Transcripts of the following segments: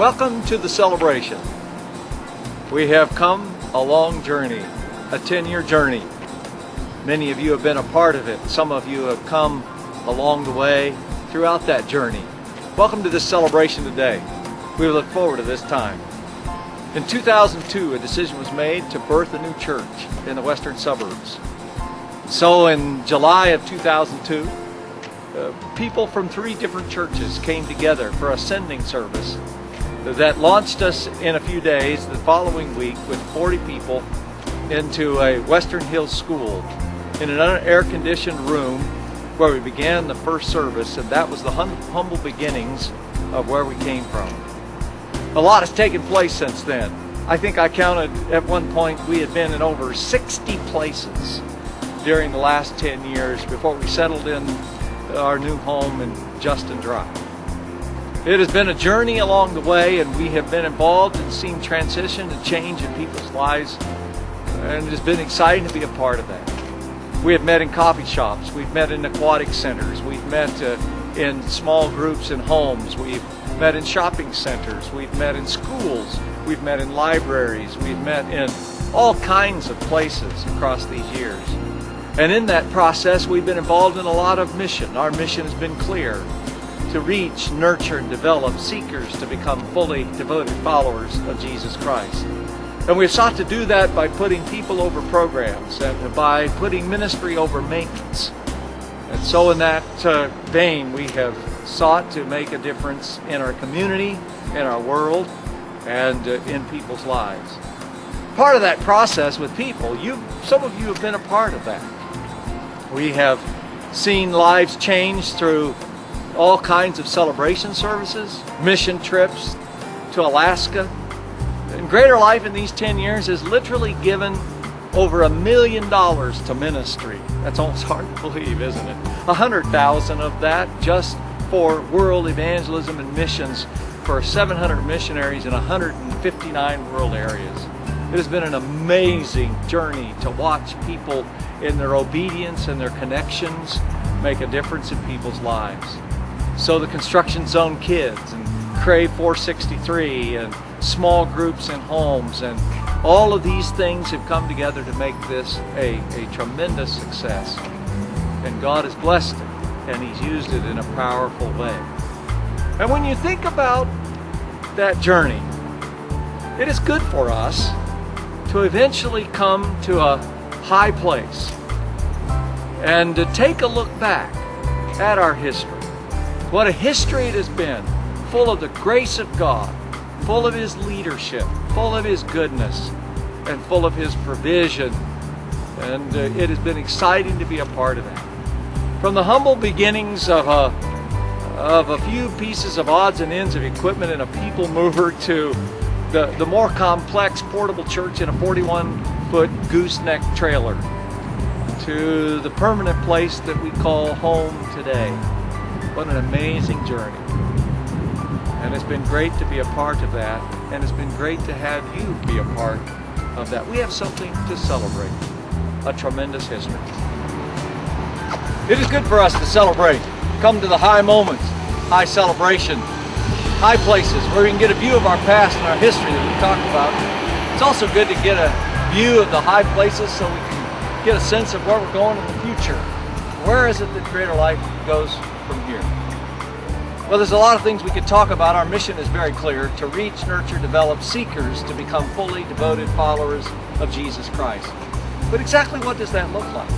Welcome to the celebration. We have come a long journey, a 10-year journey. Many of you have been a part of it. Some of you have come along the way throughout that journey. Welcome to this celebration today. We look forward to this time. In 2002, a decision was made to birth a new church in the western suburbs. So in July of 2002, people from 3 different churches came together for a sending service that launched us in a few days the following week with 40 people into a Western Hills school in an air-conditioned room where we began the first service, and that was the humble beginnings of where we came from. A lot has taken place since then. I think I counted at one point we had been in over 60 places during the last 10 years before we settled in our new home in Justin Drive. It has been a journey along the way, and we have been involved and seen transition and change in people's lives, and it has been exciting to be a part of that. We have met in coffee shops, we've met in aquatic centers, we've met in small groups in homes, we've met in shopping centers, we've met in schools, we've met in libraries, we've met in all kinds of places across these years. And in that process, we've been involved in a lot of mission. Our mission has been clear: to reach, nurture, and develop seekers to become fully devoted followers of Jesus Christ. And we've sought to do that by putting people over programs and by putting ministry over maintenance. And so in that vein, we have sought to make a difference in our community, in our world, and in people's lives. Part of that process with people, some of you have been a part of that. We have seen lives change through all kinds of celebration services, mission trips to Alaska. And Greater Life in these 10 years has literally given over $1 million to ministry. That's almost hard to believe, isn't it? 100,000 of that just for world evangelism and missions for 700 missionaries in 159 world areas. It has been an amazing journey to watch people in their obedience and their connections make a difference in people's lives. So the Construction Zone Kids and Crave 463 and small groups in homes, and all of these things have come together to make this a tremendous success. And God has blessed it, and He's used it in a powerful way. And when you think about that journey, it is good for us to eventually come to a high place and to take a look back at our history. What a history it has been, full of the grace of God, full of His leadership, full of His goodness, and full of His provision. And it has been exciting to be a part of that. From the humble beginnings of a few pieces of odds and ends of equipment and a people mover to the more complex portable church in a 41-foot gooseneck trailer, to the permanent place that we call home today. What an amazing journey. And it's been great to be a part of that, and it's been great to have you be a part of that. We have something to celebrate, a tremendous history. It is good for us to celebrate, come to the high moments, high celebration, high places where we can get a view of our past and our history that we talked about. It's also good to get a view of the high places so we can get a sense of where we're going in the future. Where is it that Greater Life goes from here? Well, there's a lot of things we could talk about. Our mission is very clear: to reach, nurture, develop seekers to become fully devoted followers of Jesus Christ. But exactly what does that look like?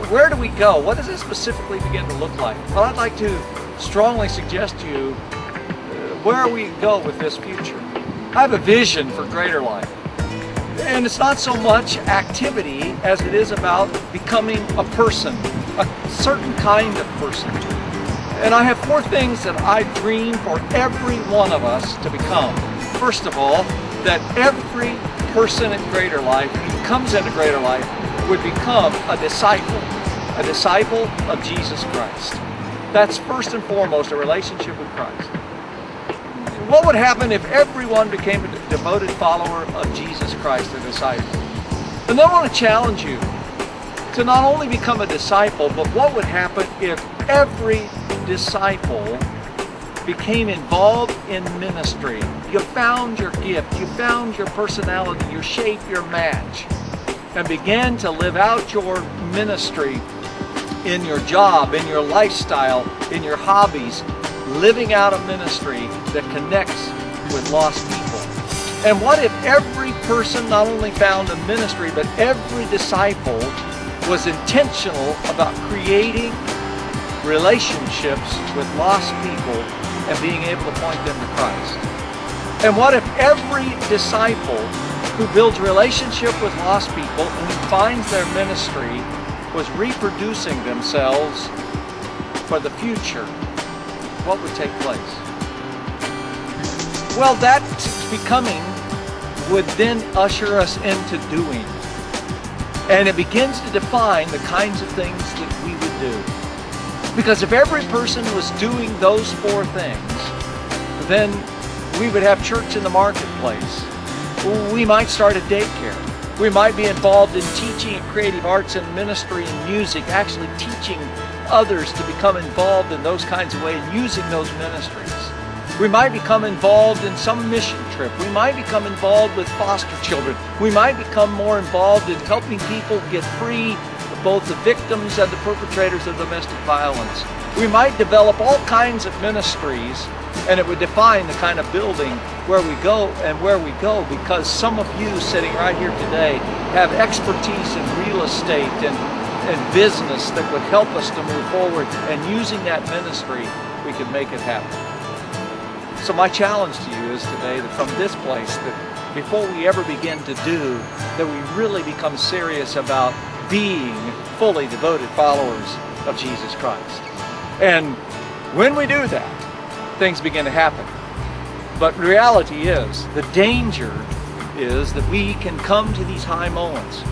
Where do we go? What does it specifically begin to look like? Well, I'd like to strongly suggest to you where we go with this future. I have a vision for Greater Life. And it's not so much activity as it is about becoming a person, a certain kind of person. And I have 4 things that I dream for every one of us to become. First of all, that every person in Greater Life who comes into Greater Life would become a disciple of Jesus Christ. That's first and foremost a relationship with Christ. What would happen if everyone became a devoted follower of Jesus Christ, a disciple? And I want to challenge you to not only become a disciple, but what would happen if every disciple became involved in ministry. You found your gift, you found your personality, your shape, your match, and began to live out your ministry in your job, in your lifestyle, in your hobbies, living out a ministry that connects with lost people. And what if every person not only found a ministry, but every disciple was intentional about creating relationships with lost people and being able to point them to Christ? And what if every disciple who builds relationship with lost people and who finds their ministry was reproducing themselves for the future? What would take place? Well, that becoming would then usher us into doing. And it begins to define the kinds of things that we would do. Because if every person was doing those four things, then we would have church in the marketplace. We might start a daycare. We might be involved in teaching and creative arts and ministry and music, actually teaching others to become involved in those kinds of ways, using those ministries. We might become involved in some mission trip. We might become involved with foster children. We might become more involved in helping people get free of both the victims and the perpetrators of domestic violence. We might develop all kinds of ministries, and it would define the kind of building where we go and where we go, because some of you sitting right here today have expertise in real estate and business that would help us to move forward, and using that ministry we can make it happen. So my challenge to you is today that from this place, that before we ever begin to do, that we really become serious about being fully devoted followers of Jesus Christ. And when we do that, things begin to happen. But reality is, the danger is that we can come to these high moments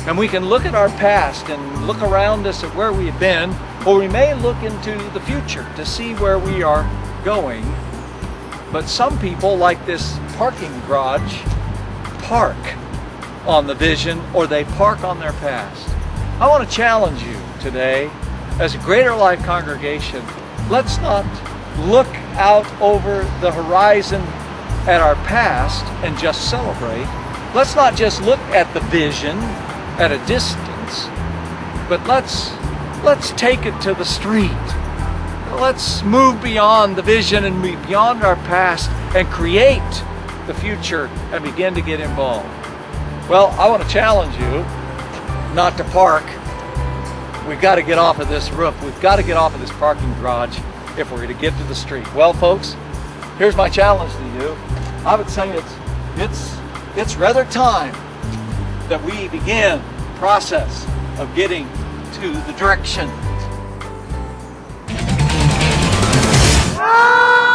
and we can look at our past and look around us at where we've been, or we may look into the future to see where we are going. But some people, like this parking garage, park on the vision, or they park on their past. I want to challenge you today, as a Greater Life congregation, let's not look out over the horizon at our past and just celebrate. Let's not just look at the vision at a distance, but let's take it to the street. Let's move beyond the vision and beyond our past and create the future and begin to get involved. Well, I want to challenge you not to park. We've got to get off of this roof. We've got to get off of this parking garage if we're going to get to the street. Well, folks, here's my challenge to you. I would say it's rather time that we begin the process of getting to the direction. Ah!